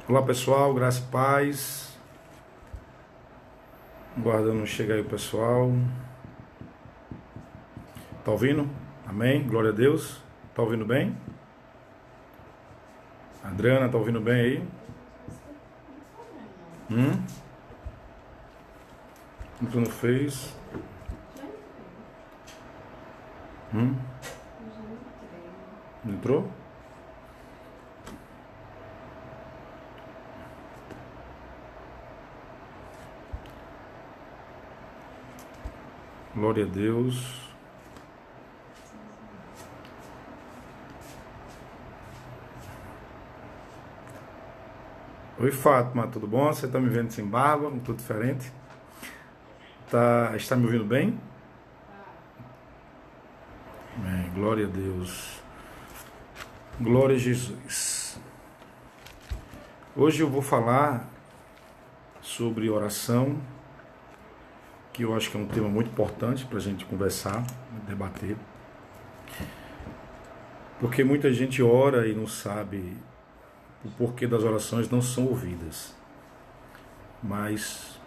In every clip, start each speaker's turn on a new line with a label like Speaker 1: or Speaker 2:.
Speaker 1: Olá pessoal, graça e paz. Aguardando chegar aí o pessoal. Tá ouvindo? Amém? Glória a Deus. Tá ouvindo bem? Adriana, tá ouvindo bem aí? Hum? Tu não fez? Hum? Entrou? Glória a Deus. Oi Fátima, tudo bom? Você tá me vendo sem barba, tudo diferente? Está me ouvindo bem? Amém. Glória a Deus. Glória a Jesus. Hoje eu vou falar sobre oração, que eu acho que é um tema muito importante para a gente conversar, debater. Porque muita gente ora e não sabe o porquê das orações não são ouvidas. Mas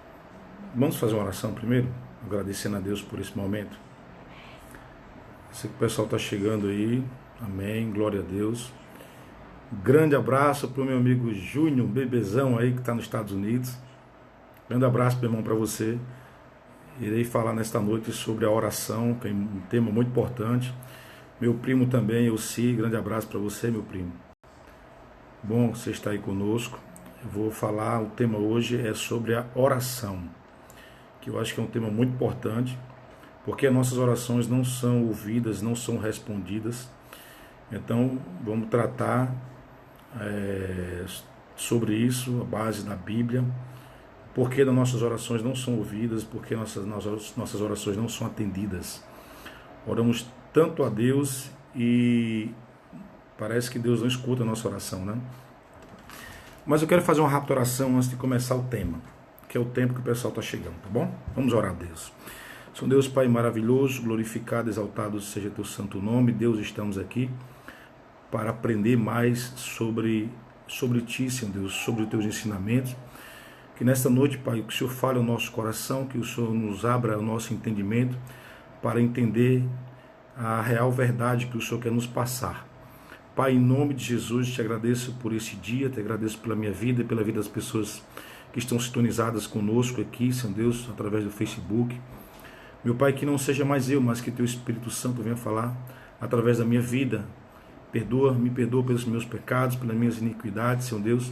Speaker 1: vamos fazer uma oração primeiro, agradecendo a Deus por esse momento. Sei que o pessoal está chegando aí, amém, glória a Deus. Grande abraço para o meu amigo Júnior, bebezão aí que está nos Estados Unidos. Grande abraço, meu irmão, para você. Irei falar nesta noite sobre a oração, que é um tema muito importante. Meu primo também, Elci, grande abraço para você, meu primo. Bom, você está aí conosco. Eu vou falar, o tema hoje é sobre a oração, que eu acho que é um tema muito importante, porque as nossas orações não são ouvidas, não são respondidas. Então, vamos tratar sobre isso, a base da Bíblia. Por que as nossas orações não são ouvidas? Por que nossas orações não são atendidas? Oramos tanto a Deus e parece que Deus não escuta a nossa oração, né? Mas eu quero fazer uma rápida oração antes de começar o tema, que é o tempo que o pessoal está chegando, tá bom? Vamos orar a Deus. Senhor Deus, Pai maravilhoso, glorificado, exaltado seja teu santo nome. Deus, estamos aqui para aprender mais sobre Ti, Senhor Deus, sobre os Teus ensinamentos. Que nesta noite, Pai, que o Senhor fale ao nosso coração, que o Senhor nos abra o nosso entendimento para entender a real verdade que o Senhor quer nos passar. Pai, em nome de Jesus, te agradeço por esse dia, te agradeço pela minha vida e pela vida das pessoas que estão sintonizadas conosco aqui, Senhor Deus, através do Facebook. Meu Pai, que não seja mais eu, mas que Teu Espírito Santo venha falar através da minha vida. Me perdoa pelos meus pecados, pelas minhas iniquidades, Senhor Deus,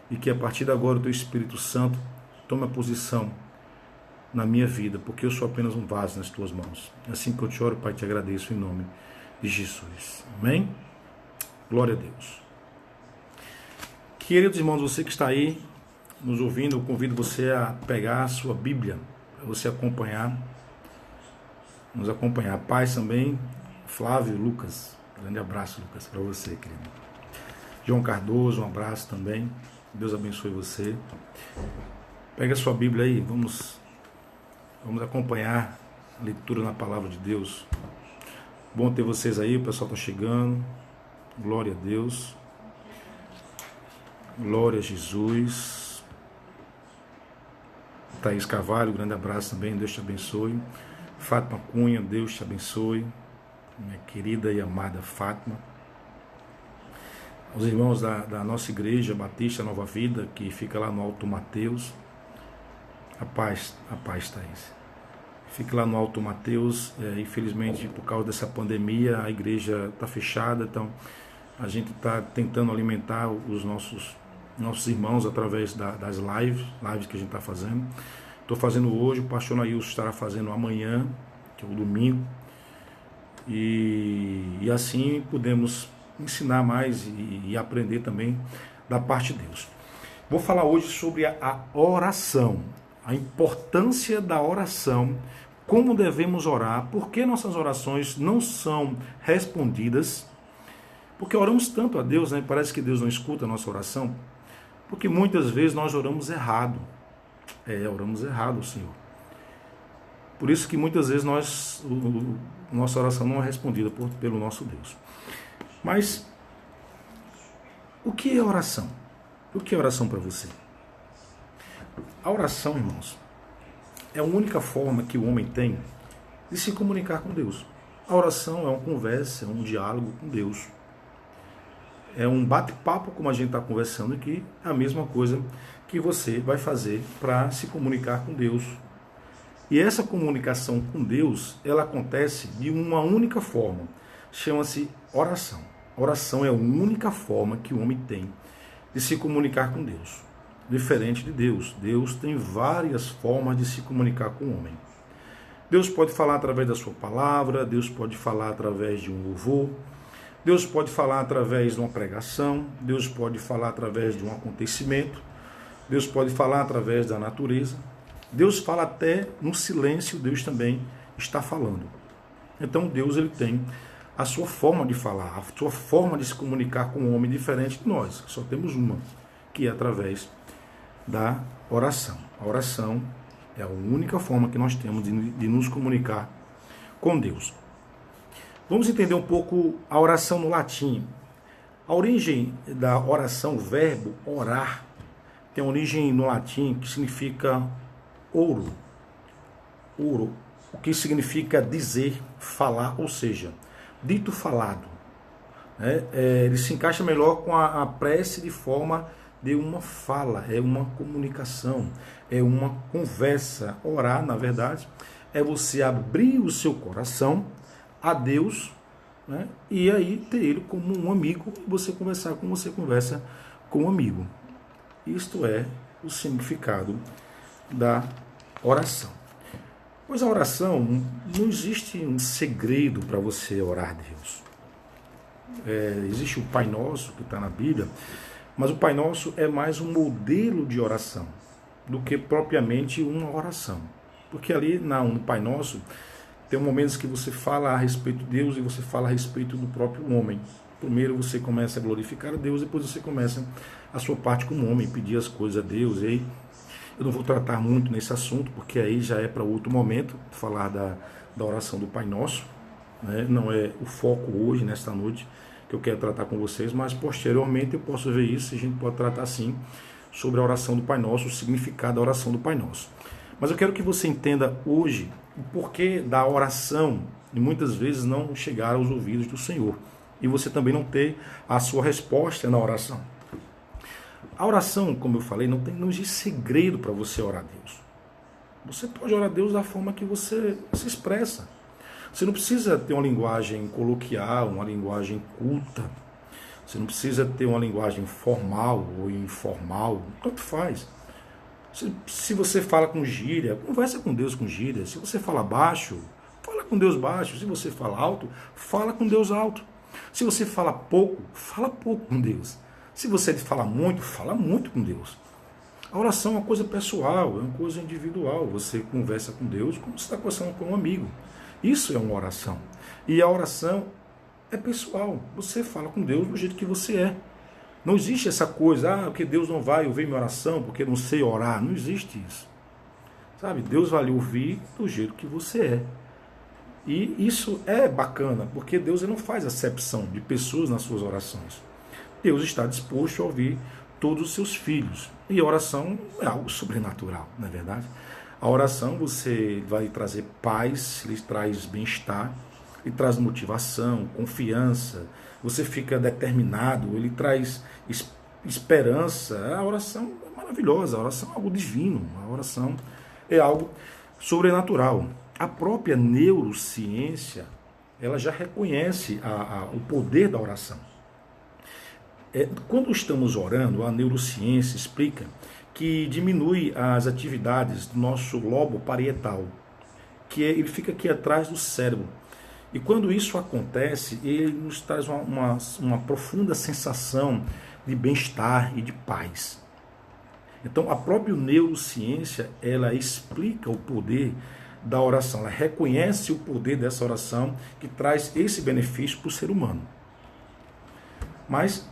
Speaker 1: e que a partir de agora o Teu Espírito Santo tome a posição na minha vida, porque eu sou apenas um vaso nas Tuas mãos. É assim que eu te oro, Pai, te agradeço em nome de Jesus. Amém? Glória a Deus. Queridos irmãos, você que está aí nos ouvindo, eu convido você a pegar a sua Bíblia, para você nos acompanhar. Paz também, Flávio, Lucas, grande abraço, Lucas, para você, querido. João Cardoso, um abraço também. Deus abençoe você. Pega a sua Bíblia aí, vamos acompanhar a leitura na palavra de Deus. Bom ter vocês aí, o pessoal está chegando. Glória a Deus. Glória a Jesus. Thaís Carvalho, grande abraço também, Deus te abençoe. Fátima Cunha, Deus te abençoe. Minha querida e amada Fátima. Os irmãos da nossa igreja Batista Nova Vida, que fica lá no Alto Mateus. A paz, Thaís. Fica lá no Alto Mateus. Infelizmente, por causa dessa pandemia, a igreja está fechada. Então, a gente está tentando alimentar os nossos irmãos através das lives que a gente está fazendo. Estou fazendo hoje, o pastor Nailson estará fazendo amanhã, que é o domingo. E assim podemos ensinar mais e aprender também da parte de Deus. Vou falar hoje sobre a oração, a importância da oração, como devemos orar, por que nossas orações não são respondidas, porque oramos tanto a Deus, né? Parece que Deus não escuta a nossa oração, porque muitas vezes nós oramos errado, oramos errado, Senhor. Por isso que muitas vezes nossa oração não é respondida pelo nosso Deus. Mas o que é oração? O que é oração para você? A oração, irmãos, é a única forma que o homem tem de se comunicar com Deus. A oração é uma conversa, é um diálogo com Deus. É um bate-papo, como a gente está conversando aqui, é a mesma coisa que você vai fazer para se comunicar com Deus. E essa comunicação com Deus, ela acontece de uma única forma, chama-se oração. A oração é a única forma que o homem tem de se comunicar com Deus. Diferente de Deus. Deus tem várias formas de se comunicar com o homem. Deus pode falar através da sua palavra, Deus pode falar através de um louvor, Deus pode falar através de uma pregação, Deus pode falar através de um acontecimento, Deus pode falar através da natureza, Deus fala até no silêncio, Deus também está falando. Então Deus ele tem a sua forma de falar, a sua forma de se comunicar com o homem diferente de nós. Só temos uma, que é através da oração. A oração é a única forma que nós temos de nos comunicar com Deus. Vamos entender um pouco a oração no latim. A origem da oração, o verbo orar, tem origem no latim que significa ouro. Ouro, o que significa dizer, falar, ou seja, dito falado. Ele se encaixa melhor com a prece de forma de uma fala, é uma comunicação, é uma conversa. Orar, na verdade, é você abrir o seu coração a Deus, né? E aí ter Ele como um amigo e você conversar como você conversa com um amigo. Isto é o significado da oração. Pois a oração, não existe um segredo para você orar a Deus. Existe o Pai Nosso que está na Bíblia, mas o Pai Nosso é mais um modelo de oração do que propriamente uma oração. Porque ali no Pai Nosso tem momentos que você fala a respeito de Deus e você fala a respeito do próprio homem. Primeiro você começa a glorificar a Deus, depois você começa a sua parte como homem, pedir as coisas a Deus. E aí, eu não vou tratar muito nesse assunto, porque aí já é para outro momento, falar da oração do Pai Nosso. Né? Não é o foco hoje, nesta noite, que eu quero tratar com vocês, mas posteriormente eu posso ver isso e a gente pode tratar sim sobre a oração do Pai Nosso, o significado da oração do Pai Nosso. Mas eu quero que você entenda hoje o porquê da oração e muitas vezes não chegar aos ouvidos do Senhor. E você também não ter a sua resposta na oração. A oração, como eu falei, não existe segredo para você orar a Deus. Você pode orar a Deus da forma que você se expressa. Você não precisa ter uma linguagem coloquial, uma linguagem culta. Você não precisa ter uma linguagem formal ou informal. Tanto faz. Se você fala com gíria, conversa com Deus com gíria. Se você fala baixo, fala com Deus baixo. Se você fala alto, fala com Deus alto. Se você fala pouco com Deus. Se você fala muito com Deus. A oração é uma coisa pessoal, é uma coisa individual. Você conversa com Deus como você está conversando com um amigo. Isso é uma oração. E a oração é pessoal. Você fala com Deus do jeito que você é. Não existe essa coisa, porque Deus não vai ouvir minha oração, porque eu não sei orar. Não existe isso. Sabe? Deus vai lhe ouvir do jeito que você é. E isso é bacana, porque Deus ele não faz acepção de pessoas nas suas orações. Deus está disposto a ouvir todos os seus filhos. E a oração é algo sobrenatural, não é verdade? A oração você vai trazer paz, lhe traz bem-estar, lhe traz motivação, confiança, você fica determinado, ele traz esperança. A oração é maravilhosa, a oração é algo divino, a oração é algo sobrenatural. A própria neurociência, ela já reconhece o poder da oração. Quando estamos orando, a neurociência explica que diminui as atividades do nosso lobo parietal, ele fica aqui atrás do cérebro. E quando isso acontece, ele nos traz uma profunda sensação de bem-estar e de paz. Então, a própria neurociência, ela explica o poder da oração, ela reconhece o poder dessa oração que traz esse benefício para o ser humano. Mas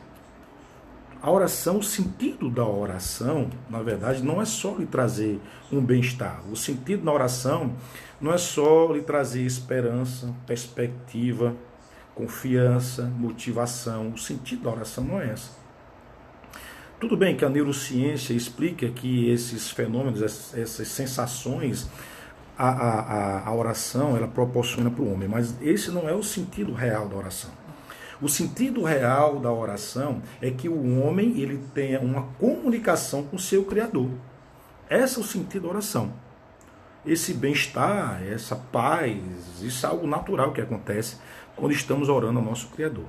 Speaker 1: a oração, o sentido da oração, na verdade, não é só lhe trazer um bem-estar. O sentido da oração não é só lhe trazer esperança, perspectiva, confiança, motivação. O sentido da oração não é essa. Tudo bem que a neurociência explica que esses fenômenos, essas sensações, a oração ela proporciona para o homem, mas esse não é o sentido real da oração. O sentido real da oração é que o homem ele tenha uma comunicação com o seu Criador. Esse é o sentido da oração. Esse bem-estar, essa paz, isso é algo natural que acontece quando estamos orando ao nosso Criador.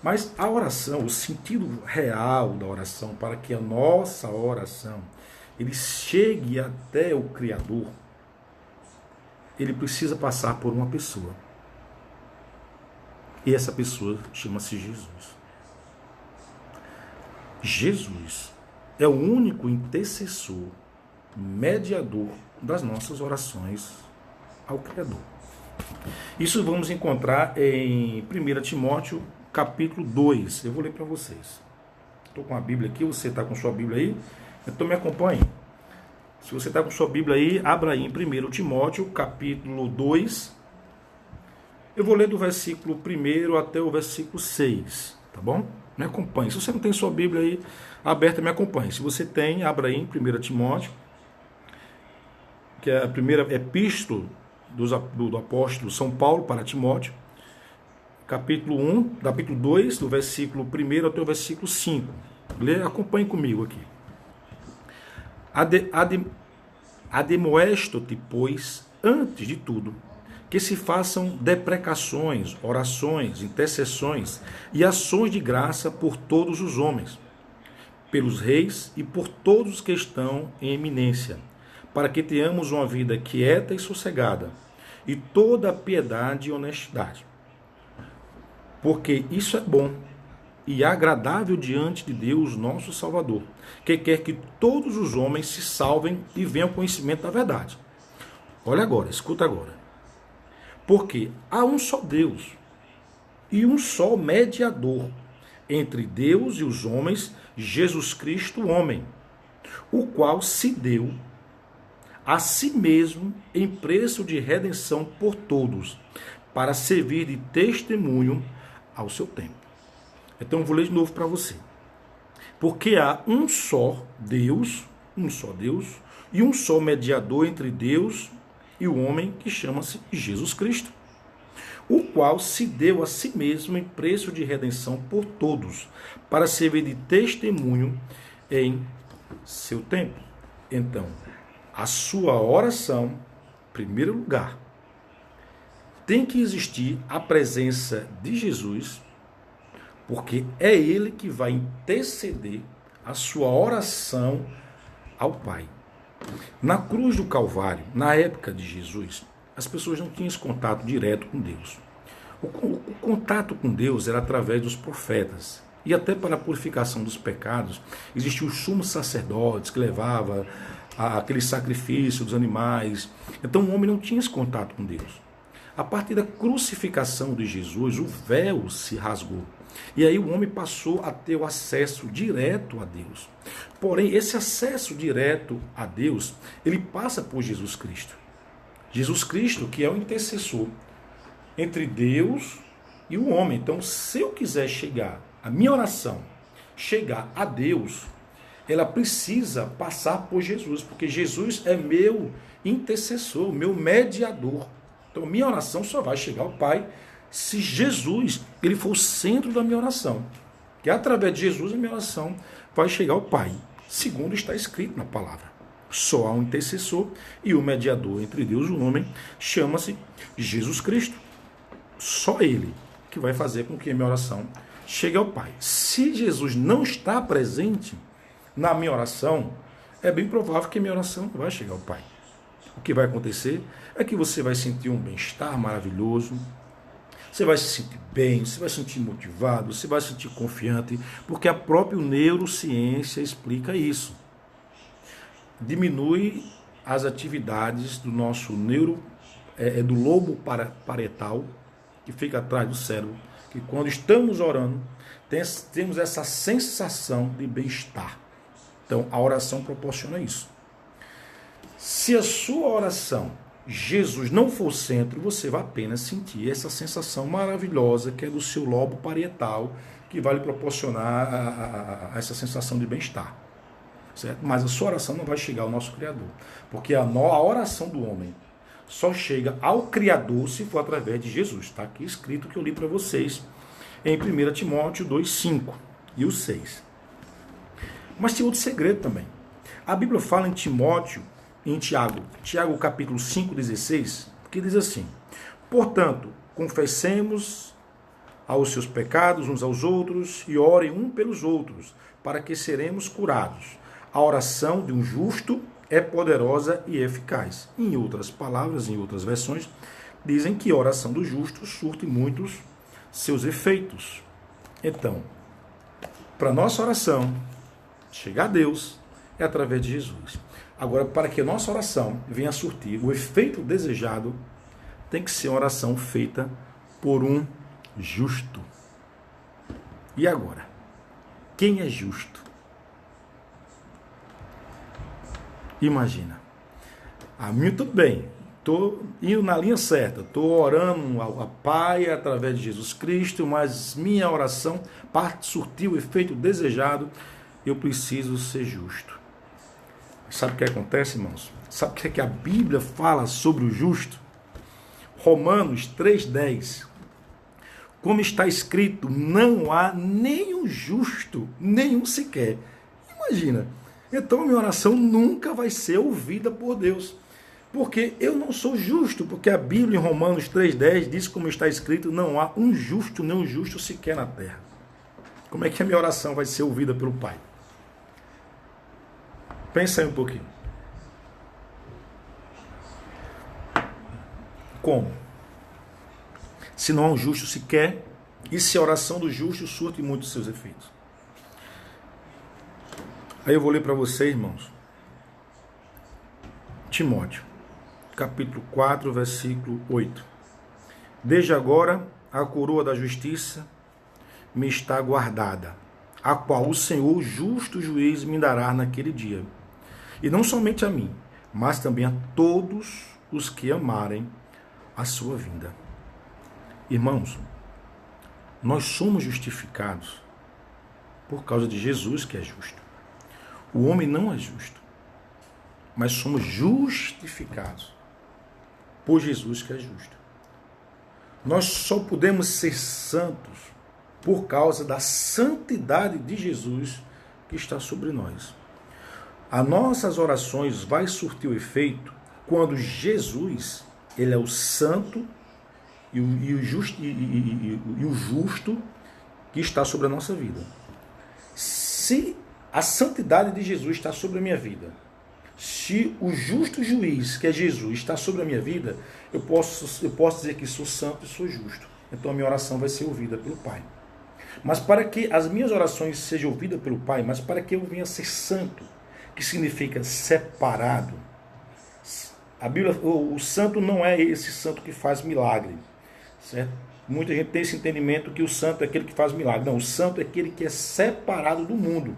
Speaker 1: Mas a oração, o sentido real da oração, para que a nossa oração ele chegue até o Criador, ele precisa passar por uma pessoa. E essa pessoa chama-se Jesus. Jesus é o único intercessor, mediador das nossas orações ao Criador. Isso vamos encontrar em 1 Timóteo, capítulo 2. Eu vou ler para vocês. Estou com a Bíblia aqui, você está com sua Bíblia aí? Então me acompanhe. Se você está com sua Bíblia aí, abra aí em 1 Timóteo, capítulo 2. Eu vou ler do versículo 1 até o versículo 6, tá bom? Me acompanhe. Se você não tem sua Bíblia aí aberta, me acompanhe. Se você tem, abra aí em 1 Timóteo, que é a primeira epístola do apóstolo São Paulo para Timóteo, capítulo 2, do versículo 1 até o versículo 5. Acompanhe comigo aqui. Ademoesto-te, pois, antes de tudo, que se façam deprecações, orações, intercessões e ações de graça por todos os homens, pelos reis e por todos que estão em eminência, para que tenhamos uma vida quieta e sossegada, e toda piedade e honestidade. Porque isso é bom e agradável diante de Deus, nosso Salvador, que quer que todos os homens se salvem e venham ao conhecimento da verdade. Olha agora, escuta agora. Porque há um só Deus e um só mediador entre Deus e os homens, Jesus Cristo, o homem, o qual se deu a si mesmo em preço de redenção por todos, para servir de testemunho ao seu tempo. Então eu vou ler de novo para você. Porque há um só Deus e um só mediador entre Deus e o homem, que chama-se Jesus Cristo, o qual se deu a si mesmo em preço de redenção por todos, para servir de testemunho em seu tempo. Então, a sua oração, em primeiro lugar, tem que existir a presença de Jesus, porque é Ele que vai interceder a sua oração ao Pai. Na cruz do Calvário, na época de Jesus, as pessoas não tinham esse contato direto com Deus. O contato com Deus era através dos profetas. E até para a purificação dos pecados, existiam os sumos sacerdotes que levavam aquele sacrifício dos animais. Então o homem não tinha esse contato com Deus. A partir da crucificação de Jesus, o véu se rasgou. E aí o homem passou a ter o acesso direto a Deus. Porém, esse acesso direto a Deus, ele passa por Jesus Cristo. Jesus Cristo, que é o intercessor entre Deus e o homem. Então, se eu quiser chegar, a minha oração, chegar a Deus, ela precisa passar por Jesus, porque Jesus é meu intercessor, meu mediador. Então, minha oração só vai chegar ao Pai se Jesus ele for o centro da minha oração. Que através de Jesus a minha oração vai chegar ao Pai, segundo está escrito na palavra. Só há um intercessor e o mediador entre Deus e o homem chama-se Jesus Cristo. Só Ele que vai fazer com que a minha oração chegue ao Pai. Se Jesus não está presente na minha oração, é bem provável que a minha oração não vai chegar ao Pai. O que vai acontecer é que você vai sentir um bem-estar maravilhoso, você vai se sentir bem, você vai se sentir motivado, você vai se sentir confiante, porque a própria neurociência explica isso. Diminui as atividades do nosso do lobo parietal, que fica atrás do cérebro, que quando estamos orando, temos essa sensação de bem-estar. Então, a oração proporciona isso. Se a sua oração, Jesus não for o centro, você vai apenas sentir essa sensação maravilhosa que é do seu lobo parietal, que vai lhe proporcionar essa sensação de bem-estar. Certo? Mas a sua oração não vai chegar ao nosso Criador. Porque a oração do homem só chega ao Criador se for através de Jesus. Está aqui escrito que eu li para vocês em 1 Timóteo 2,5 e o 6. Mas tem outro segredo também. A Bíblia fala em Tiago capítulo 5,16, que diz assim: portanto, confessemos aos seus pecados uns aos outros e orem um pelos outros, para que seremos curados. A oração de um justo é poderosa e eficaz. Em outras palavras, em outras versões, dizem que a oração do justo surte muitos seus efeitos. Então, para nossa oração chegar a Deus é através de Jesus. Agora, para que a nossa oração venha a surtir o efeito desejado, tem que ser uma oração feita por um justo. E agora? Quem é justo? Imagina. A mim tudo bem. Estou indo na linha certa. Estou orando ao Pai através de Jesus Cristo, mas minha oração, para surtir o efeito desejado, eu preciso ser justo. Sabe o que acontece, irmãos? Sabe o que é que a Bíblia fala sobre o justo? Romanos 3,10. Como está escrito, não há nenhum justo, nenhum sequer. Imagina. Então a minha oração nunca vai ser ouvida por Deus. Porque eu não sou justo, porque a Bíblia em Romanos 3,10 diz, como está escrito, não há um justo, nem um justo sequer na terra. Como é que a minha oração vai ser ouvida pelo Pai? Pensa aí um pouquinho. Como? Se não há um justo sequer, e se a oração do justo surte muitos seus efeitos. Aí eu vou ler para você, irmãos, Timóteo, capítulo 4, versículo 8. Desde agora a coroa da justiça me está guardada, a qual o Senhor, justo juiz, me dará naquele dia. E não somente a mim, mas também a todos os que amarem a sua vinda. Irmãos, nós somos justificados por causa de Jesus, que é justo. O homem não é justo, mas somos justificados por Jesus, que é justo. Nós só podemos ser santos por causa da santidade de Jesus que está sobre nós. As nossas orações vai surtir o efeito quando Jesus, ele é o santo e o justo que está sobre a nossa vida. Se a santidade de Jesus está sobre a minha vida, se o justo juiz, que é Jesus, está sobre a minha vida, eu posso dizer que sou santo e sou justo. Então a minha oração vai ser ouvida pelo Pai. Mas para que as minhas orações sejam ouvidas pelo Pai, mas para que eu venha a ser santo, que significa separado. A Bíblia, o santo não é esse santo que faz milagre, certo? Muita gente tem esse entendimento que o santo é aquele que faz milagre. Não, o santo é aquele que é separado do mundo,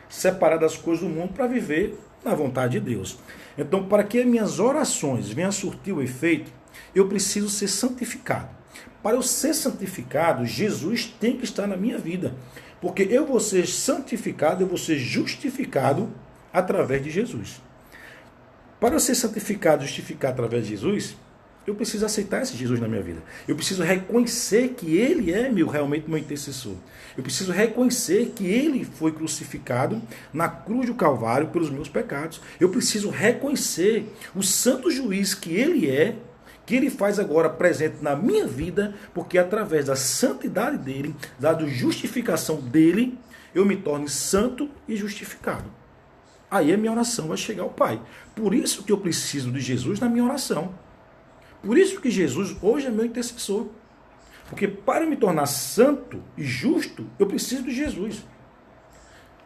Speaker 1: separado das coisas do mundo para viver na vontade de Deus. Então, para que as minhas orações venham a surtir o efeito, eu preciso ser santificado. Para eu ser santificado, Jesus tem que estar na minha vida, porque eu vou ser santificado, eu vou ser justificado através de Jesus. Para eu ser santificado, justificado através de Jesus, eu preciso aceitar esse Jesus na minha vida. Eu preciso reconhecer que Ele é realmente meu intercessor. Eu preciso reconhecer que Ele foi crucificado na cruz do Calvário pelos meus pecados. Eu preciso reconhecer o santo juiz que Ele é, que Ele faz agora presente na minha vida, porque através da santidade dEle, da justificação dEle, eu me torne santo e justificado. Aí a minha oração vai chegar ao Pai. Por isso que eu preciso de Jesus na minha oração. Por isso que Jesus hoje é meu intercessor. Porque para me tornar santo e justo, eu preciso de Jesus.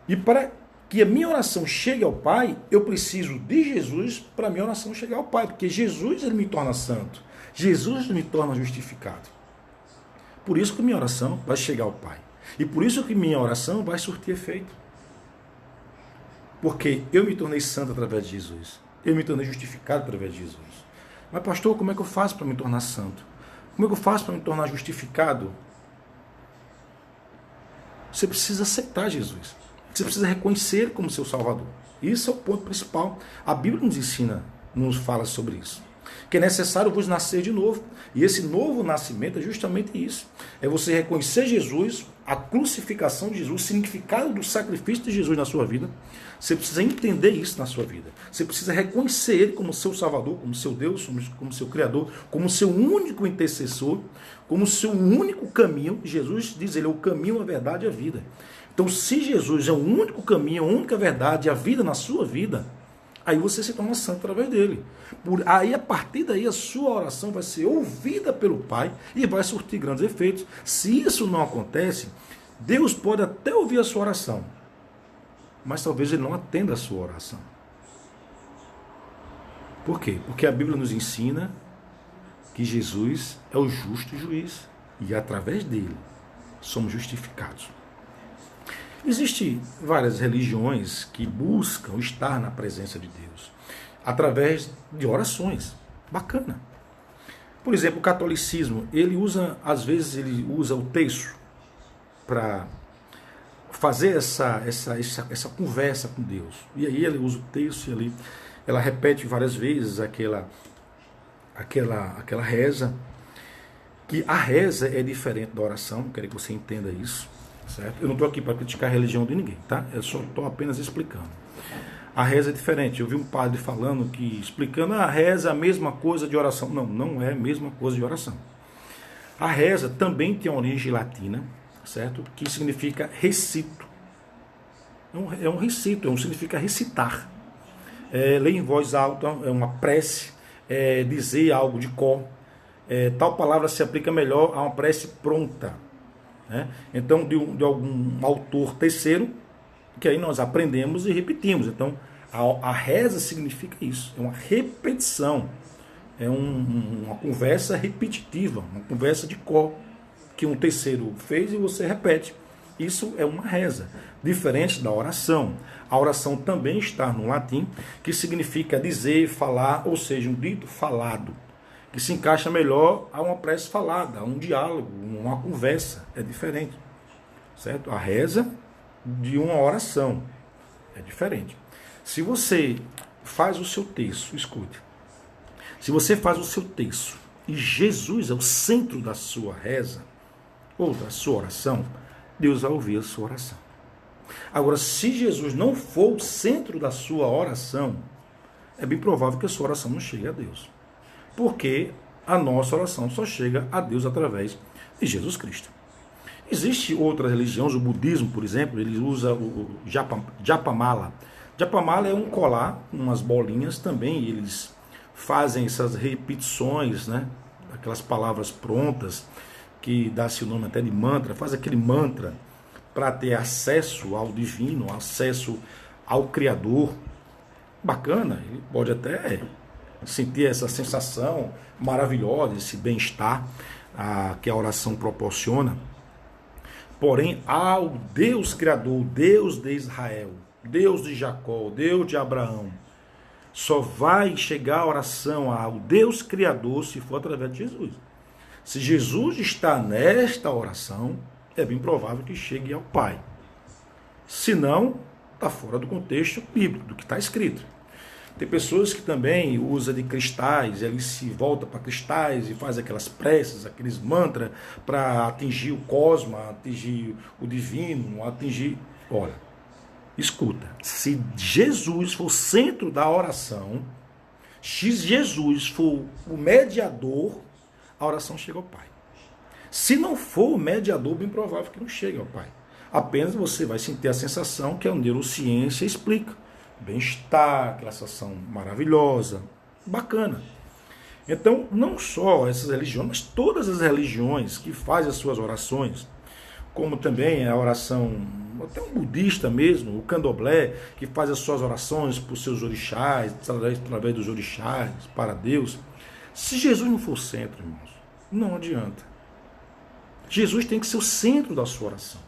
Speaker 1: E para que a minha oração chegue ao Pai, eu preciso de Jesus para a minha oração chegar ao Pai. Porque Jesus ele me torna santo. Jesus me torna justificado. Por isso que minha oração vai chegar ao Pai. E por isso que minha oração vai surtir efeito. Porque eu me tornei santo através de Jesus. Eu me tornei justificado através de Jesus. Mas pastor, como é que eu faço para me tornar santo? Como é que eu faço para me tornar justificado? Você precisa aceitar Jesus. Você precisa reconhecer Ele como seu Salvador. Isso é o ponto principal. A Bíblia nos ensina, nos fala sobre isso. Que é necessário vos nascer de novo. E esse novo nascimento é justamente isso. É você reconhecer Jesus, a crucificação de Jesus, o significado do sacrifício de Jesus na sua vida. Você precisa entender isso na sua vida. Você precisa reconhecer Ele como seu Salvador, como seu Deus, como seu Criador, como seu único intercessor, como seu único caminho. Jesus diz, Ele é o caminho, a verdade e a vida. Então, se Jesus é o único caminho, a única verdade e a vida na sua vida, aí você se torna santo através dele. Aí, a partir daí, a sua oração vai ser ouvida pelo Pai e vai surtir grandes efeitos. Se isso não acontece, Deus pode até ouvir a sua oração, mas talvez Ele não atenda a sua oração. Por quê? Porque a Bíblia nos ensina que Jesus é o justo juiz e através dele somos justificados. Existem várias religiões que buscam estar na presença de Deus através de orações. Bacana. Por exemplo, o catolicismo, às vezes ele usa o texto para fazer essa conversa com Deus. E aí ele usa o texto e ali ela repete várias vezes aquela reza, que a reza é diferente da oração, quero que você entenda isso. Certo? Eu não estou aqui para criticar a religião de ninguém, tá? Eu só estou apenas explicando. A reza é diferente. Eu vi um padre falando explicando a reza é a mesma coisa de oração. Não, não é a mesma coisa de oração. A reza também tem origem latina, certo? Que significa recito. É um recito, significa recitar. Ler em voz alta, é uma prece, dizer algo de cor. Tal palavra se aplica melhor a uma prece pronta. Então, de algum autor terceiro, que aí nós aprendemos e repetimos. Então, a reza significa isso, é uma repetição, é uma conversa repetitiva, uma conversa de cor, que um terceiro fez e você repete. Isso é uma reza, diferente da oração. A oração também está no latim, que significa dizer, falar, ou seja, um dito falado, que se encaixa melhor a uma prece falada, a um diálogo, uma conversa. É diferente, certo? A reza de uma oração é diferente. Se você faz o seu texto, escute, se você faz o seu texto e Jesus é o centro da sua reza ou da sua oração, Deus vai ouvir a sua oração. Agora, se Jesus não for o centro da sua oração, é bem provável que a sua oração não chegue a Deus. Porque a nossa oração só chega a Deus através de Jesus Cristo. Existem outras religiões, o budismo, por exemplo, ele usa o japamala. Japamala é um colar, umas bolinhas também, eles fazem essas repetições, né? Aquelas palavras prontas, que dá-se o nome até de mantra, faz aquele mantra para ter acesso ao divino, acesso ao Criador. Bacana, ele pode até sentir essa sensação maravilhosa, esse bem-estar que a oração proporciona. Porém, ao Deus Criador, Deus de Israel, Deus de Jacó, Deus de Abraão, só vai chegar a oração ao Deus Criador se for através de Jesus. Se Jesus está nesta oração, é bem provável que chegue ao Pai. Se não, está fora do contexto bíblico, do que está escrito. Tem pessoas que também usam de cristais, ele se volta para cristais e faz aquelas preces, aqueles mantras para atingir o cosmo, atingir o divino, atingir... Olha, escuta, se Jesus for o centro da oração, se Jesus for o mediador, a oração chega ao Pai. Se não for o mediador, bem provável que não chegue ao Pai. Apenas você vai sentir a sensação que a neurociência explica. Bem-estar, aquela sensação maravilhosa, bacana. Então, não só essas religiões, mas todas as religiões que fazem as suas orações, como também a oração, até um budista mesmo, o candomblé, que faz as suas orações por seus orixás, através dos orixás, para Deus. Se Jesus não for o centro, irmãos, não adianta. Jesus tem que ser o centro da sua oração.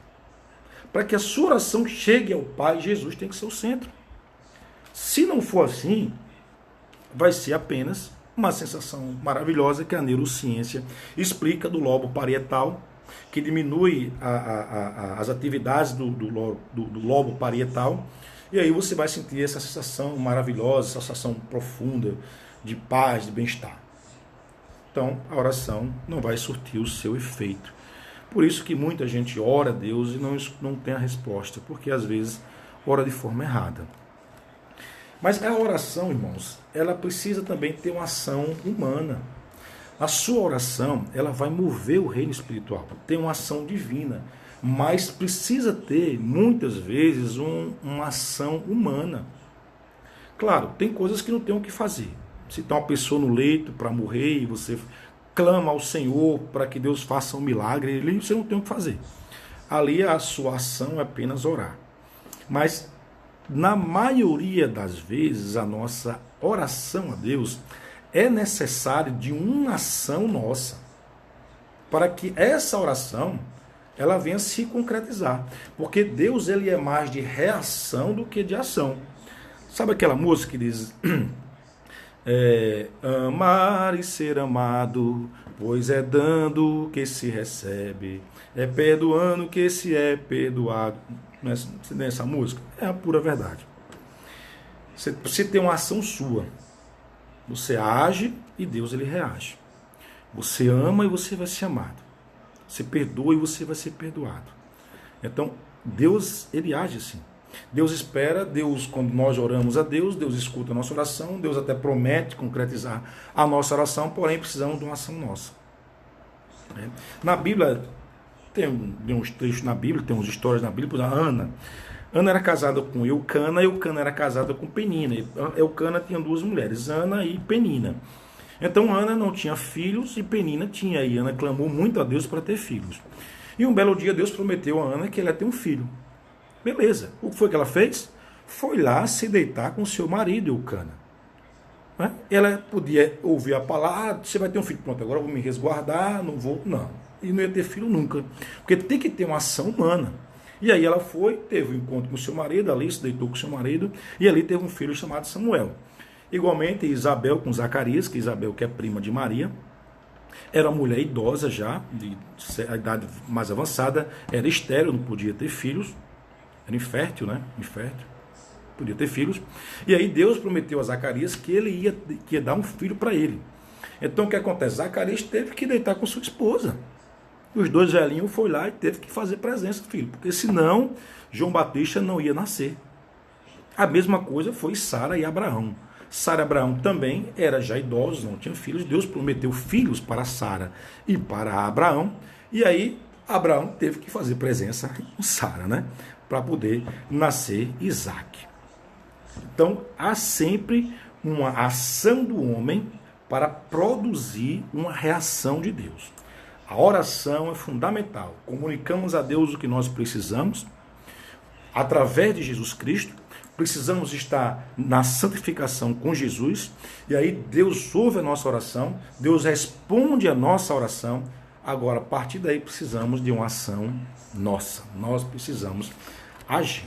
Speaker 1: Para que a sua oração chegue ao Pai, Jesus tem que ser o centro. Se não for assim, vai ser apenas uma sensação maravilhosa que a neurociência explica do lobo parietal, que diminui as atividades do lobo parietal, e aí você vai sentir essa sensação maravilhosa, essa sensação profunda de paz, de bem-estar. Então, a oração não vai surtir o seu efeito. Por isso que muita gente ora a Deus e não tem a resposta, porque às vezes ora de forma errada. Mas a oração, irmãos, ela precisa também ter uma ação humana. A sua oração, ela vai mover o reino espiritual, tem uma ação divina, mas precisa ter, muitas vezes, uma ação humana. Claro, tem coisas que não tem o que fazer. Se está uma pessoa no leito para morrer e você clama ao Senhor para que Deus faça um milagre, ali você não tem o que fazer. Ali a sua ação é apenas orar. Mas, na maioria das vezes, a nossa oração a Deus é necessário de uma ação nossa, para que essa oração ela venha se concretizar. Porque Deus ele é mais de reação do que de ação. Sabe aquela música que diz... amar e ser amado, pois é dando que se recebe, é perdoando que se é perdoado. Você tem essa música? É a pura verdade. Você tem uma ação sua. Você age e Deus ele reage. Você ama e você vai ser amado. Você perdoa e você vai ser perdoado. Então, Deus ele age assim. Deus espera, Deus, quando nós oramos a Deus, Deus escuta a nossa oração, Deus até promete concretizar a nossa oração, porém precisamos de uma ação nossa. Na Bíblia, tem uns trechos na Bíblia, tem umas histórias na Bíblia, por exemplo, Ana era casada com Eucana, Eucana era casada com Penina. Eucana tinha duas mulheres, Ana e Penina. Então Ana não tinha filhos e Penina tinha, e Ana clamou muito a Deus para ter filhos. E um belo dia Deus prometeu a Ana que ela ia ter um filho. Beleza. O que foi que ela fez? Foi lá se deitar com seu marido, Eucana. Ela podia ouvir a palavra, você vai ter um filho, pronto, agora eu vou me resguardar, não vou, não. E não ia ter filho nunca. Porque tem que ter uma ação humana. E aí ela foi, teve um encontro com seu marido, ali se deitou com seu marido, e ali teve um filho chamado Samuel. Igualmente Isabel com Zacarias, que Isabel que é prima de Maria, era uma mulher idosa já, de idade mais avançada, era estéril, não podia ter filhos. Era infértil, né? Infértil. Podia ter filhos. E aí Deus prometeu a Zacarias que ele ia dar um filho para ele. Então o que acontece? Zacarias teve que deitar com sua esposa. Os dois velhinhos foi lá e teve que fazer presença do filho. Porque senão João Batista não ia nascer. A mesma coisa foi Sara e Abraão. Sara e Abraão também eram já idosos, não tinham filhos. Deus prometeu filhos para Sara e para Abraão. E aí Abraão teve que fazer presença com Sara, né? Para poder nascer Isaac. Então, há sempre uma ação do homem para produzir uma reação de Deus. A oração é fundamental. Comunicamos a Deus o que nós precisamos, através de Jesus Cristo. Precisamos estar na santificação com Jesus, e aí Deus ouve a nossa oração, Deus responde a nossa oração. Agora, a partir daí, precisamos de uma ação nossa. Nós precisamos agir.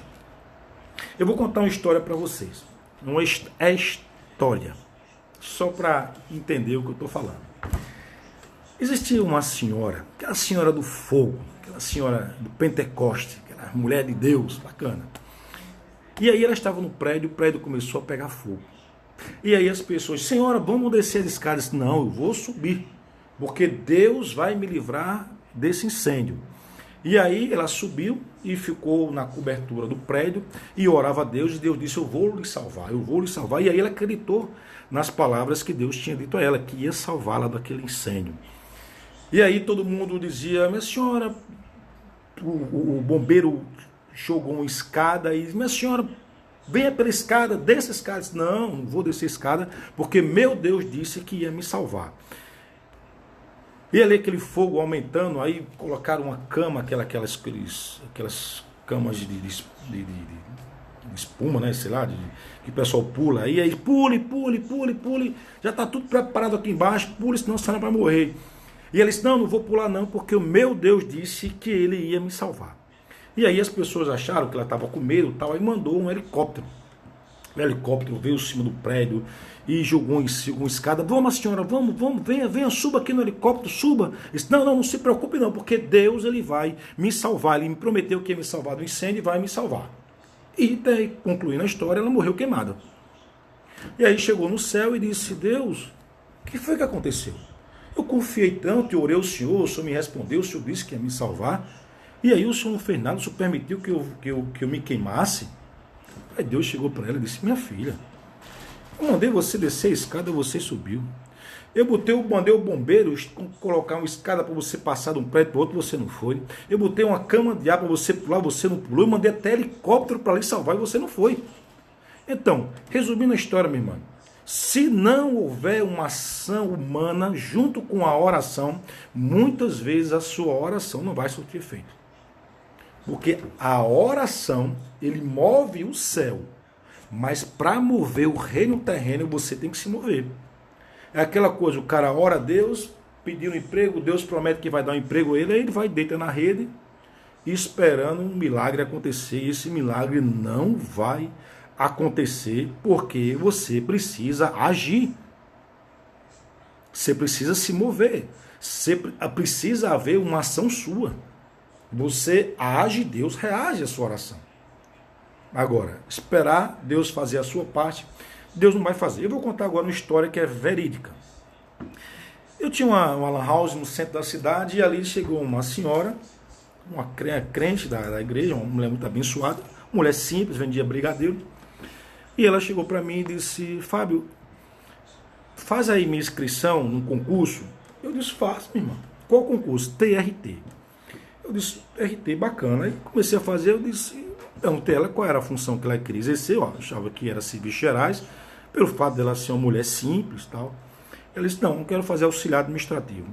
Speaker 1: Eu vou contar uma história para vocês. Uma história. Só para entender o que eu estou falando. Existia uma senhora, aquela senhora do fogo, aquela senhora do Pentecoste, aquela mulher de Deus, bacana. E aí ela estava no prédio, o prédio começou a pegar fogo. E aí as pessoas, senhora, vamos descer as escadas. Não, eu vou subir, porque Deus vai me livrar desse incêndio. E aí ela subiu e ficou na cobertura do prédio e orava a Deus, e Deus disse, eu vou lhe salvar, eu vou lhe salvar. E aí ela acreditou nas palavras que Deus tinha dito a ela, que ia salvá-la daquele incêndio. E aí todo mundo dizia, minha senhora, o bombeiro jogou uma escada e disse, minha senhora, venha pela escada, desça a escada. Disse, não vou descer a escada, porque meu Deus disse que ia me salvar. E ali aquele fogo aumentando, aí colocaram uma cama, aquelas camas de espuma, né, sei lá, que o pessoal pula, aí pule, já está tudo preparado aqui embaixo, pule, senão a senhora vai morrer. E ele disse, não vou pular não, porque o meu Deus disse que ele ia me salvar. E aí as pessoas acharam que ela estava com medo e tal, aí mandou um helicóptero. O helicóptero veio em cima do prédio e jogou uma escada. Vamos, senhora, vamos, venha, suba aqui no helicóptero, suba. Disse, não se preocupe não, porque Deus ele vai me salvar. Ele me prometeu que ia me salvar do incêndio e vai me salvar. E daí, concluindo a história, ela morreu queimada. E aí chegou no céu e disse, Deus, o que foi que aconteceu? Eu confiei tanto e orei ao Senhor, o Senhor me respondeu, o Senhor disse que ia me salvar. E aí o Senhor não fez nada, o Senhor permitiu que eu me queimasse. Aí Deus chegou para ela e disse, minha filha, eu mandei você descer a escada, você subiu. Mandei o bombeiro colocar uma escada para você passar de um prédio para o outro, você não foi. Eu botei uma cama de ar para você pular, você não pulou. Eu mandei até helicóptero para lhe salvar e você não foi. Então, resumindo a história, minha irmã, se não houver uma ação humana junto com a oração, muitas vezes a sua oração não vai surtir efeito. Porque a oração, ele move o céu. Mas para mover o reino terreno, você tem que se mover. É aquela coisa, o cara ora a Deus, pedindo um emprego, Deus promete que vai dar um emprego a ele, aí ele vai deitar na rede, esperando um milagre acontecer. E esse milagre não vai acontecer, porque você precisa agir. Você precisa se mover. Precisa haver uma ação sua. Você age, Deus reage à sua oração. Agora, esperar Deus fazer a sua parte, Deus não vai fazer. Eu vou contar agora uma história que é verídica. Eu tinha uma lan house no centro da cidade e ali chegou uma senhora, uma crente da igreja, uma mulher muito abençoada, uma mulher simples, vendia brigadeiro. E ela chegou para mim e disse, Fábio, faz aí minha inscrição num concurso. Eu disse, faço, minha irmã. Qual concurso? TRT. Eu disse, RT, bacana. Aí comecei a fazer, eu disse, perguntei ela qual era a função que ela queria exercer. Eu achava que era serviços gerais, pelo fato dela ser uma mulher simples e tal. Ela disse, não quero fazer auxiliar administrativo.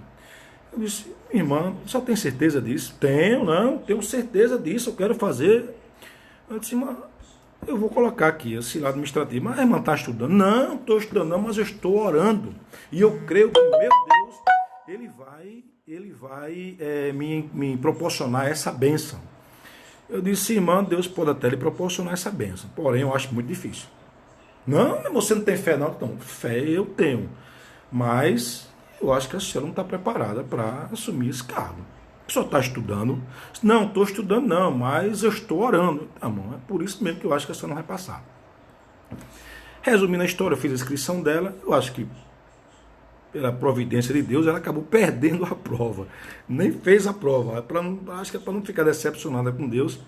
Speaker 1: Eu disse, irmã, só tem certeza disso? Tenho certeza disso, eu quero fazer. Eu disse, irmã, eu vou colocar aqui, auxiliar administrativo. Mas a irmã está estudando? Não, estou estudando não, mas eu estou orando. E eu creio que, meu Deus, ele vai me proporcionar essa bênção. Eu disse, irmã, Deus pode até lhe proporcionar essa bênção. Porém, eu acho muito difícil. Não, você não tem fé não? Então, fé eu tenho. Mas eu acho que a senhora não está preparada para assumir esse cargo. A pessoa está estudando. Não, estou estudando não, mas eu estou orando. Tá bom, é por isso mesmo que eu acho que a senhora não vai passar. Resumindo a história, eu fiz a inscrição dela. Eu acho que, pela providência de Deus, ela acabou perdendo a prova. Nem fez a prova. Acho que é para não ficar decepcionada com Deus.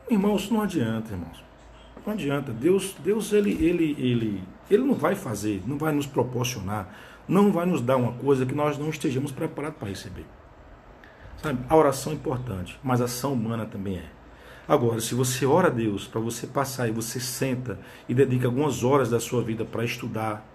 Speaker 1: Irmãos, não adianta, irmãos. Não adianta. Deus ele não vai fazer, não vai nos proporcionar, não vai nos dar uma coisa que nós não estejamos preparados para receber. Sabe? A oração é importante, mas a ação humana também é. Agora, se você ora a Deus para você passar e você senta e dedica algumas horas da sua vida para estudar,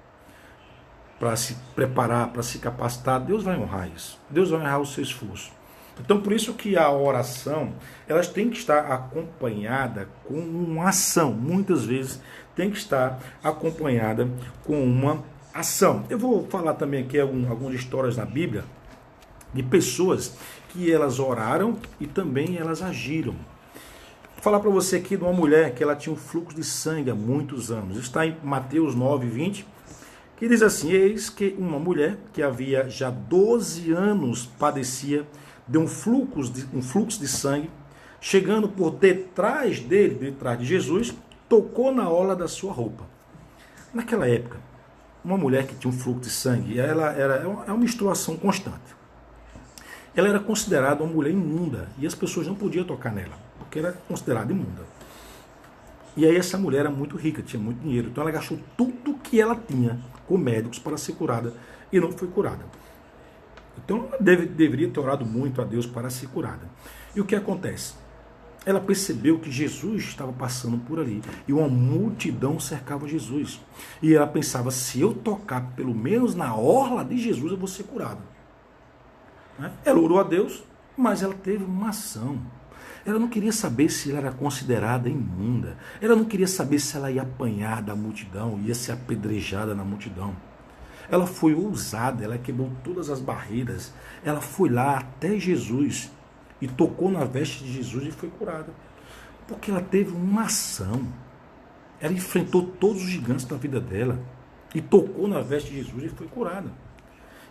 Speaker 1: para se preparar, para se capacitar, Deus vai honrar isso. Deus vai honrar o seu esforço. Então, por isso que a oração, elas têm que estar acompanhada com uma ação. Muitas vezes tem que estar acompanhada com uma ação. Eu vou falar também aqui algumas histórias na Bíblia de pessoas que elas oraram e também elas agiram. Vou falar para você aqui de uma mulher que ela tinha um fluxo de sangue há muitos anos. Está em Mateus 9:20. Que diz assim, eis que uma mulher que havia já 12 anos padecia de um fluxo de sangue, chegando por detrás de Jesus, tocou na orla da sua roupa. Naquela época, uma mulher que tinha um fluxo de sangue, ela era uma menstruação constante. Ela era considerada uma mulher imunda, e as pessoas não podiam tocar nela, porque era considerada imunda. E aí essa mulher era muito rica, tinha muito dinheiro, então ela gastou tudo que ela tinha com médicos para ser curada, e não foi curada. Então ela deveria ter orado muito a Deus para ser curada. E o que acontece? Ela percebeu que Jesus estava passando por ali, e uma multidão cercava Jesus. E ela pensava, se eu tocar pelo menos na orla de Jesus, eu vou ser curada. Ela orou a Deus, mas ela teve uma ação. Ela não queria saber se ela era considerada imunda. Ela não queria saber se ela ia apanhar da multidão, ia ser apedrejada na multidão. Ela foi ousada, ela quebrou todas as barreiras. Ela foi lá até Jesus e tocou na veste de Jesus e foi curada. Porque ela teve uma ação. Ela enfrentou todos os gigantes da vida dela e tocou na veste de Jesus e foi curada.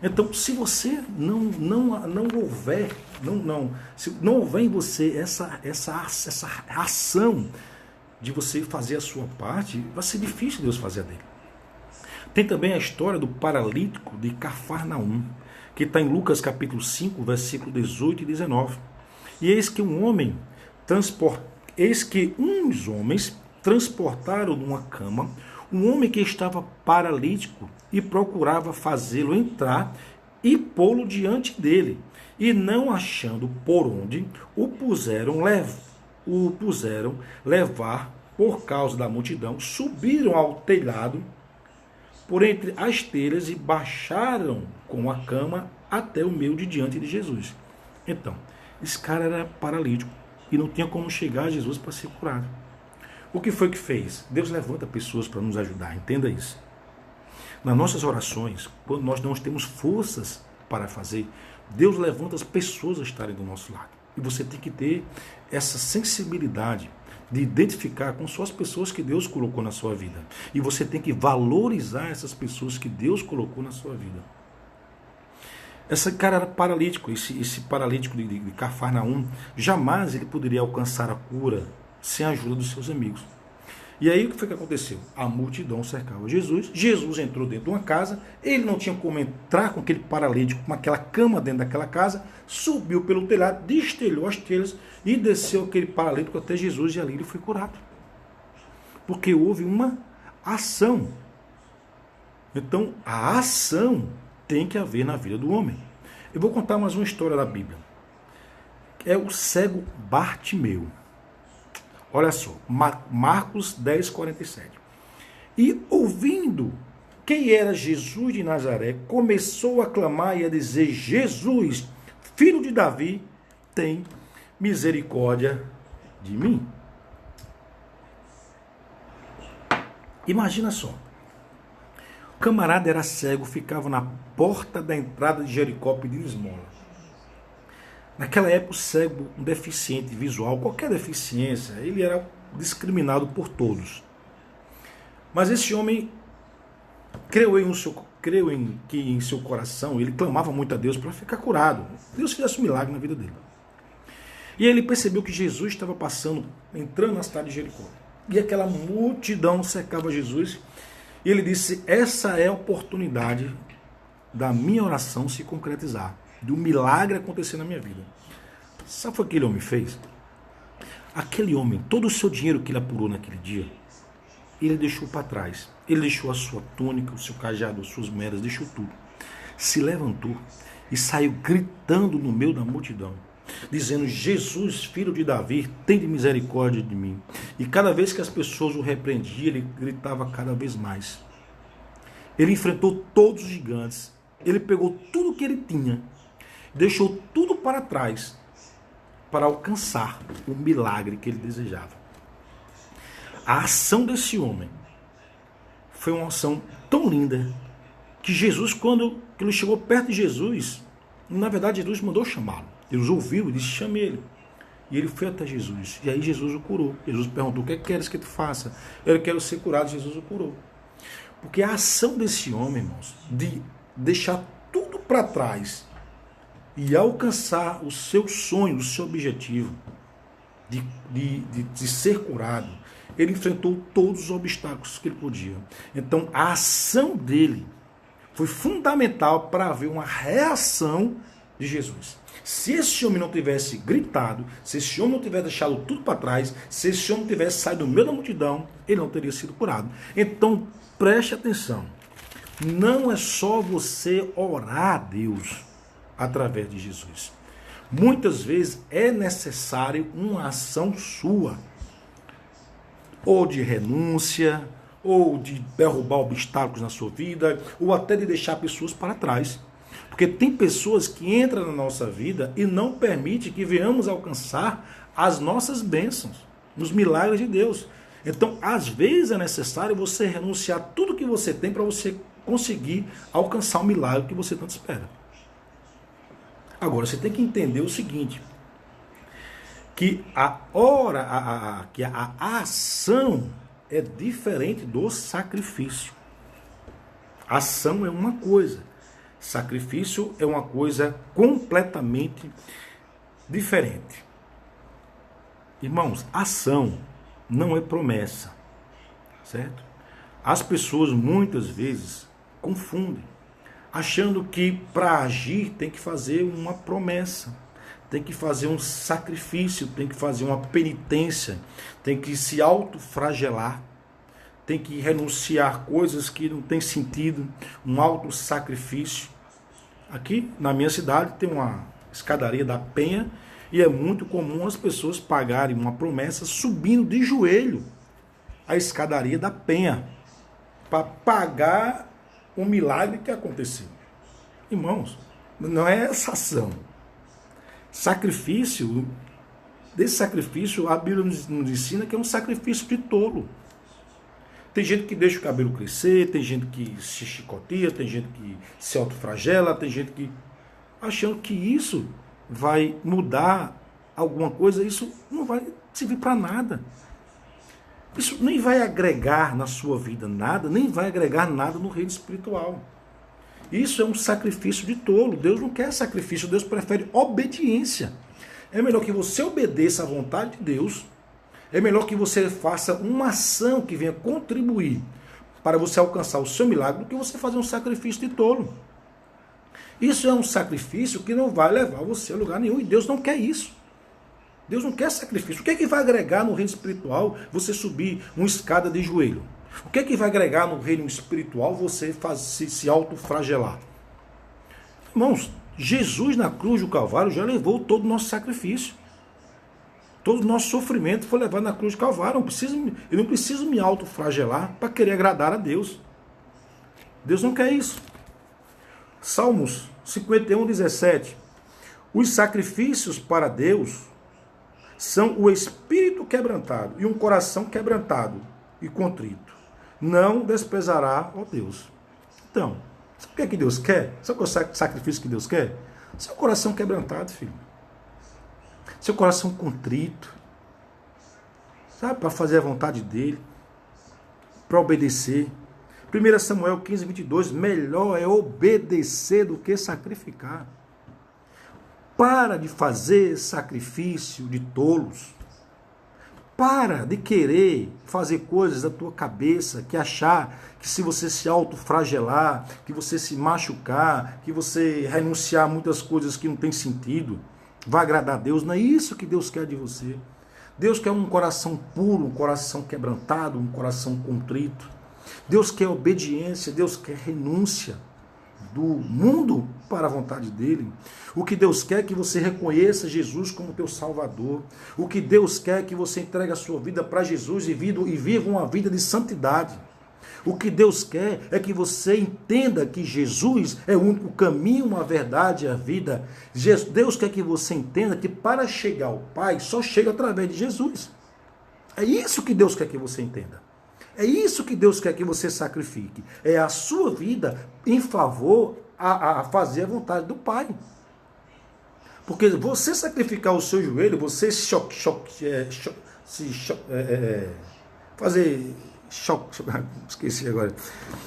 Speaker 1: Então, se você se não houver em você essa ação de você fazer a sua parte, vai ser difícil Deus fazer a dele. Tem também a história do paralítico de Cafarnaum, que está em Lucas capítulo 5, versículo 18 e 19. E eis que uns homens transportaram numa cama um homem que estava paralítico e procurava fazê-lo entrar e pô-lo diante dele. E não achando por onde, o puseram levar por causa da multidão, subiram ao telhado por entre as telhas e baixaram com a cama até o meio de diante de Jesus. Então, esse cara era paralítico e não tinha como chegar a Jesus para ser curado. O que foi que fez? Deus levanta pessoas para nos ajudar, entenda isso. Nas nossas orações, quando nós não temos forças para fazer, Deus levanta as pessoas a estarem do nosso lado. E você tem que ter essa sensibilidade de identificar com só as pessoas que Deus colocou na sua vida. E você tem que valorizar essas pessoas que Deus colocou na sua vida. Esse cara era paralítico, esse paralítico de Cafarnaum, jamais ele poderia alcançar a cura sem a ajuda dos seus amigos. E aí o que foi que aconteceu? A multidão cercava Jesus, Jesus entrou dentro de uma casa, ele não tinha como entrar com aquele paralítico, com aquela cama dentro daquela casa, subiu pelo telhado, destelhou as telhas e desceu aquele paralítico até Jesus e ali ele foi curado. Porque houve uma ação. Então a ação tem que haver na vida do homem. Eu vou contar mais uma história da Bíblia. É o cego Bartimeu. Olha só, Marcos 10, 47. E ouvindo quem era Jesus de Nazaré, começou a clamar e a dizer: Jesus, filho de Davi, tem misericórdia de mim. Imagina só. O camarada era cego, ficava na porta da entrada de Jericó pedindo esmola. Naquela época, o cego, um deficiente visual, qualquer deficiência, ele era discriminado por todos. Mas esse homem creu que em seu coração, ele clamava muito a Deus para ficar curado. Deus fizesse um milagre na vida dele. E aí ele percebeu que Jesus estava entrando na cidade de Jericó. E aquela multidão cercava Jesus. E ele disse: essa é a oportunidade da minha oração se concretizar, do milagre acontecer na minha vida. Sabe o que aquele homem fez? Aquele homem, todo o seu dinheiro que ele apurou naquele dia, ele deixou para trás. Ele deixou a sua túnica, o seu cajado, as suas moedas, deixou tudo. Se levantou e saiu gritando no meio da multidão, dizendo: Jesus, filho de Davi, tem de misericórdia de mim. E cada vez que as pessoas o repreendiam, ele gritava cada vez mais. Ele enfrentou todos os gigantes. Ele pegou tudo que ele tinha, deixou tudo para trás para alcançar o milagre que ele desejava. A ação desse homem foi uma ação tão linda que Jesus, quando ele chegou perto de Jesus, na verdade Jesus mandou chamá-lo. Deus ouviu e disse: chame ele. E ele foi até Jesus. E aí Jesus o curou. Jesus perguntou: o que queres que eu te faça? Eu quero ser curado. Jesus o curou. Porque a ação desse homem, irmãos, de deixar tudo para trás e alcançar o seu sonho, o seu objetivo de ser curado, ele enfrentou todos os obstáculos que ele podia. Então a ação dele foi fundamental para haver uma reação de Jesus. Se esse homem não tivesse gritado, se esse homem não tivesse deixado tudo para trás, se esse homem não tivesse saído do meio da multidão, ele não teria sido curado. Então preste atenção. Não é só você orar a Deus através de Jesus. Muitas vezes é necessário uma ação sua, ou de renúncia, ou de derrubar obstáculos na sua vida, ou até de deixar pessoas para trás. Porque tem pessoas que entram na nossa vida e não permitem que venhamos alcançar as nossas bênçãos, nos milagres de Deus. Então, às vezes é necessário você renunciar tudo que você tem para você conseguir alcançar o milagre que você tanto espera. Agora, você tem que entender o seguinte, que a ação é diferente do sacrifício. Ação é uma coisa, sacrifício é uma coisa completamente diferente. Irmãos, ação não é promessa, certo? As pessoas muitas vezes confundem, achando que para agir tem que fazer uma promessa, tem que fazer um sacrifício, tem que fazer uma penitência, tem que se autoflagelar, tem que renunciar coisas que não tem sentido, um autossacrifício. Aqui na minha cidade tem uma escadaria da Penha e é muito comum as pessoas pagarem uma promessa subindo de joelho a escadaria da Penha para pagar um milagre que aconteceu. Irmãos, não é essa ação. Sacrifício, desse sacrifício a Bíblia nos ensina que é um sacrifício de tolo. Tem gente que deixa o cabelo crescer, tem gente que se chicoteia, tem gente que se autoflagela, tem gente que achando que isso vai mudar alguma coisa, isso não vai servir para nada. Isso nem vai agregar na sua vida nada, nem vai agregar nada no reino espiritual. Isso é um sacrifício de tolo. Deus não quer sacrifício, Deus prefere obediência. É melhor que você obedeça à vontade de Deus. É melhor que você faça uma ação que venha contribuir para você alcançar o seu milagre do que você fazer um sacrifício de tolo. Isso é um sacrifício que não vai levar você a lugar nenhum. E Deus não quer isso. Deus não quer sacrifício. O que é que vai agregar no reino espiritual você subir uma escada de joelho? O que é que vai agregar no reino espiritual você se autoflagelar? Irmãos, Jesus na cruz do Calvário já levou todo o nosso sacrifício. Todo o nosso sofrimento foi levado na cruz do Calvário. Eu não preciso me autoflagelar para querer agradar a Deus. Deus não quer isso. Salmos 51:17. Os sacrifícios para Deus são o espírito quebrantado e um coração quebrantado e contrito. Não desprezará, ó Deus. Então, sabe o que é que Deus quer? Sabe qual é o sacrifício que Deus quer? Seu coração quebrantado, filho. Seu coração contrito, sabe, para fazer a vontade dele, para obedecer. 1 Samuel 15:22, melhor é obedecer do que sacrificar. Para de fazer sacrifício de tolos. Para de querer fazer coisas da tua cabeça, que achar que se você se autoflagelar, que você se machucar, que você renunciar a muitas coisas que não tem sentido, vai agradar a Deus. Não é isso que Deus quer de você. Deus quer um coração puro, um coração quebrantado, um coração contrito. Deus quer obediência, Deus quer renúncia do mundo para a vontade dele. O que Deus quer é que você reconheça Jesus como teu Salvador. O que Deus quer é que você entregue a sua vida para Jesus e viva uma vida de santidade. O que Deus quer é que você entenda que Jesus é o único caminho, a verdade e a vida. Deus quer que você entenda que para chegar ao Pai, só chega através de Jesus. É isso que Deus quer que você entenda. É isso que Deus quer que você sacrifique. É a sua vida em favor a fazer a vontade do Pai. Porque você sacrificar o seu joelho, você esqueci agora.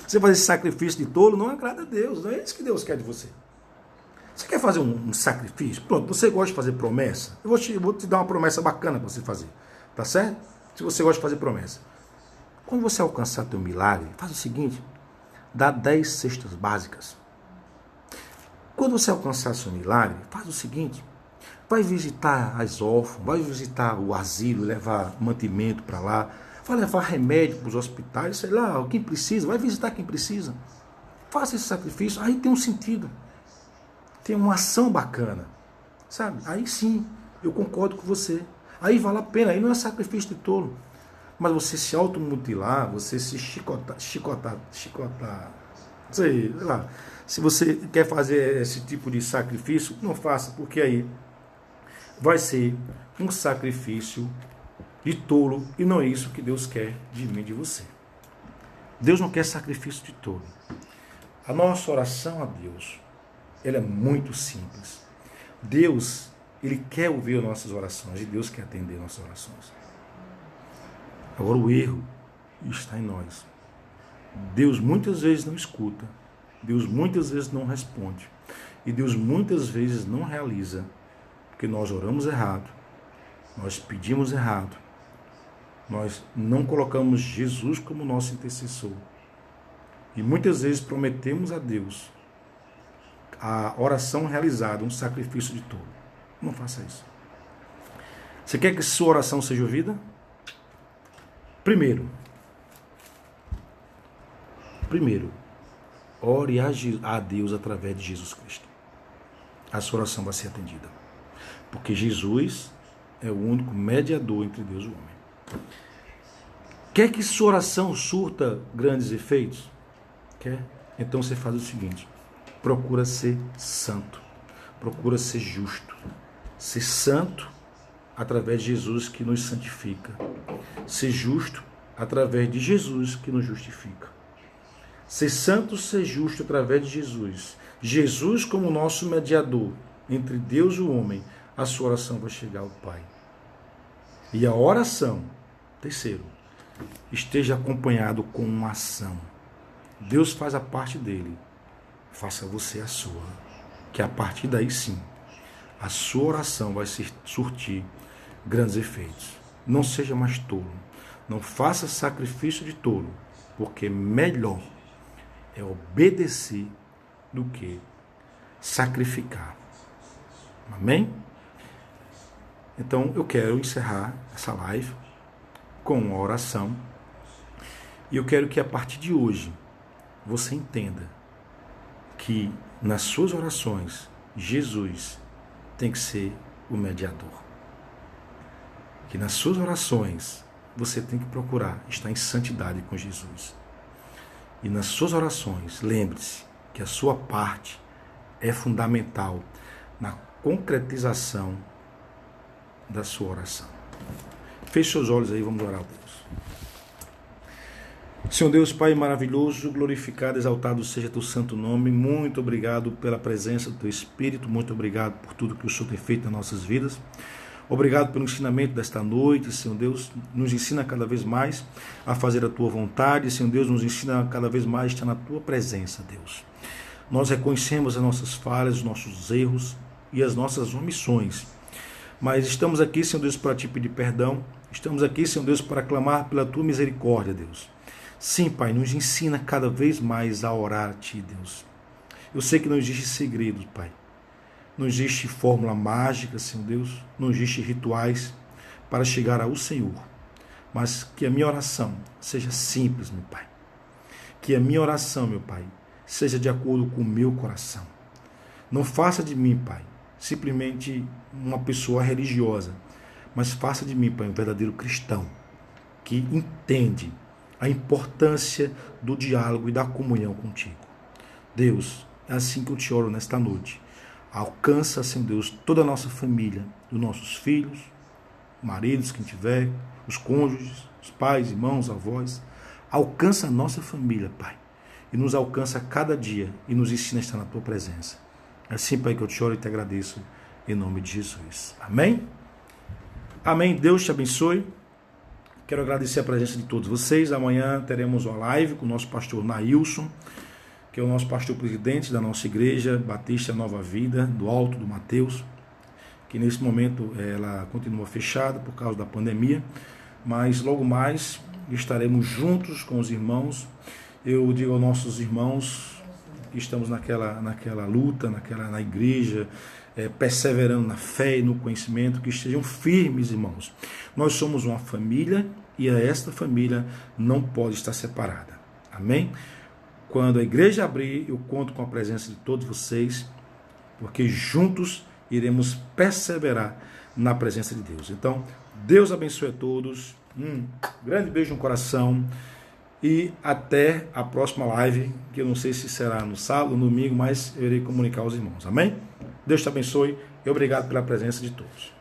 Speaker 1: Você fazer esse sacrifício de tolo não agrada a Deus. Não é isso que Deus quer de você. Você quer fazer um sacrifício? Pronto, você gosta de fazer promessa? Eu vou te dar uma promessa bacana para você fazer. Tá certo? Se você gosta de fazer promessa. Quando você alcançar teu milagre, faz o seguinte, dá 10 cestas básicas. Quando você alcançar seu milagre, faz o seguinte, vai visitar as órfãs, vai visitar o asilo, levar mantimento para lá, vai levar remédio para os hospitais, sei lá, quem precisa, vai visitar quem precisa. Faça esse sacrifício, aí tem um sentido, tem uma ação bacana, sabe? Aí sim, eu concordo com você. Aí vale a pena, aí não é sacrifício de tolo. Mas você se automutilar, você se chicotar, sei lá. Se você quer fazer esse tipo de sacrifício, não faça, porque aí vai ser um sacrifício de tolo, e não é isso que Deus quer de mim e de você. Deus não quer sacrifício de tolo. A nossa oração a Deus, ela é muito simples. Deus, Ele quer ouvir as nossas orações, e Deus quer atender nossas orações. Agora o erro está em nós. Deus muitas vezes não escuta, Deus muitas vezes não responde, e Deus muitas vezes não realiza, porque nós oramos errado, nós pedimos errado, nós não colocamos Jesus como nosso intercessor, e muitas vezes prometemos a Deus a oração realizada, um sacrifício de touro. Não faça isso. Você quer que sua oração seja ouvida? Primeiro, ore a Deus através de Jesus Cristo. A sua oração vai ser atendida. Porque Jesus é o único mediador entre Deus e o homem. Quer que sua oração surta grandes efeitos? Quer? Então você faz o seguinte: procura ser santo, procura ser justo, ser santo através de Jesus que nos santifica, ser justo através de Jesus que nos justifica, ser santo, ser justo através de Jesus, Jesus como nosso mediador entre Deus e o homem. A sua oração vai chegar ao Pai. E a oração, terceiro, esteja acompanhado com uma ação. Deus faz a parte dele, faça você a sua, que a partir daí sim, a sua oração vai surtir grandes efeitos. Não seja mais tolo, não faça sacrifício de tolo, porque melhor é obedecer do que sacrificar. Amém? Então eu quero encerrar essa live com uma oração, e eu quero que a partir de hoje você entenda que nas suas orações Jesus tem que ser o mediador. Que nas suas orações você tem que procurar estar em santidade com Jesus. E nas suas orações, lembre-se que a sua parte é fundamental na concretização da sua oração. Feche seus olhos aí, vamos orar a Deus. Senhor Deus, Pai maravilhoso, glorificado, exaltado seja teu santo nome. Muito obrigado pela presença do teu Espírito, muito obrigado por tudo que o Senhor tem feito nas nossas vidas. Obrigado pelo ensinamento desta noite, Senhor Deus, nos ensina cada vez mais a fazer a tua vontade, Senhor Deus, nos ensina cada vez mais a estar na tua presença, Deus. Nós reconhecemos as nossas falhas, os nossos erros e as nossas omissões, mas estamos aqui, Senhor Deus, para te pedir perdão, estamos aqui, Senhor Deus, para clamar pela tua misericórdia, Deus. Sim, Pai, nos ensina cada vez mais a orar a Ti, Deus. Eu sei que não existe segredo, Pai. Não existe fórmula mágica, Senhor Deus. Não existe rituais para chegar ao Senhor. Mas que a minha oração seja simples, meu Pai. Que a minha oração, meu Pai, seja de acordo com o meu coração. Não faça de mim, Pai, simplesmente uma pessoa religiosa, mas faça de mim, Pai, um verdadeiro cristão que entende a importância do diálogo e da comunhão contigo. Deus, é assim que eu te oro nesta noite. Alcança, Senhor Deus, toda a nossa família, os nossos filhos, maridos, quem tiver, os cônjuges, os pais, irmãos, avós. Alcança a nossa família, Pai, e nos alcança a cada dia e nos ensina a estar na Tua presença. É assim, Pai, que eu te oro e te agradeço, em nome de Jesus. Amém? Amém. Deus te abençoe. Quero agradecer a presença de todos vocês. Amanhã teremos uma live com o nosso pastor Nailson, que é o nosso pastor presidente da nossa igreja Batista Nova Vida, do Alto do Mateus, que nesse momento ela continua fechada por causa da pandemia, mas logo mais estaremos juntos com os irmãos. Eu digo aos nossos irmãos que estamos naquela luta, na igreja, perseverando na fé e no conhecimento, que estejam firmes, irmãos. Nós somos uma família e esta família não pode estar separada. Amém? Quando a igreja abrir, eu conto com a presença de todos vocês, porque juntos iremos perseverar na presença de Deus. Então, Deus abençoe a todos. Grande beijo no coração. E até a próxima live, que eu não sei se será no sábado ou no domingo, mas eu irei comunicar aos irmãos. Amém? Deus te abençoe e obrigado pela presença de todos.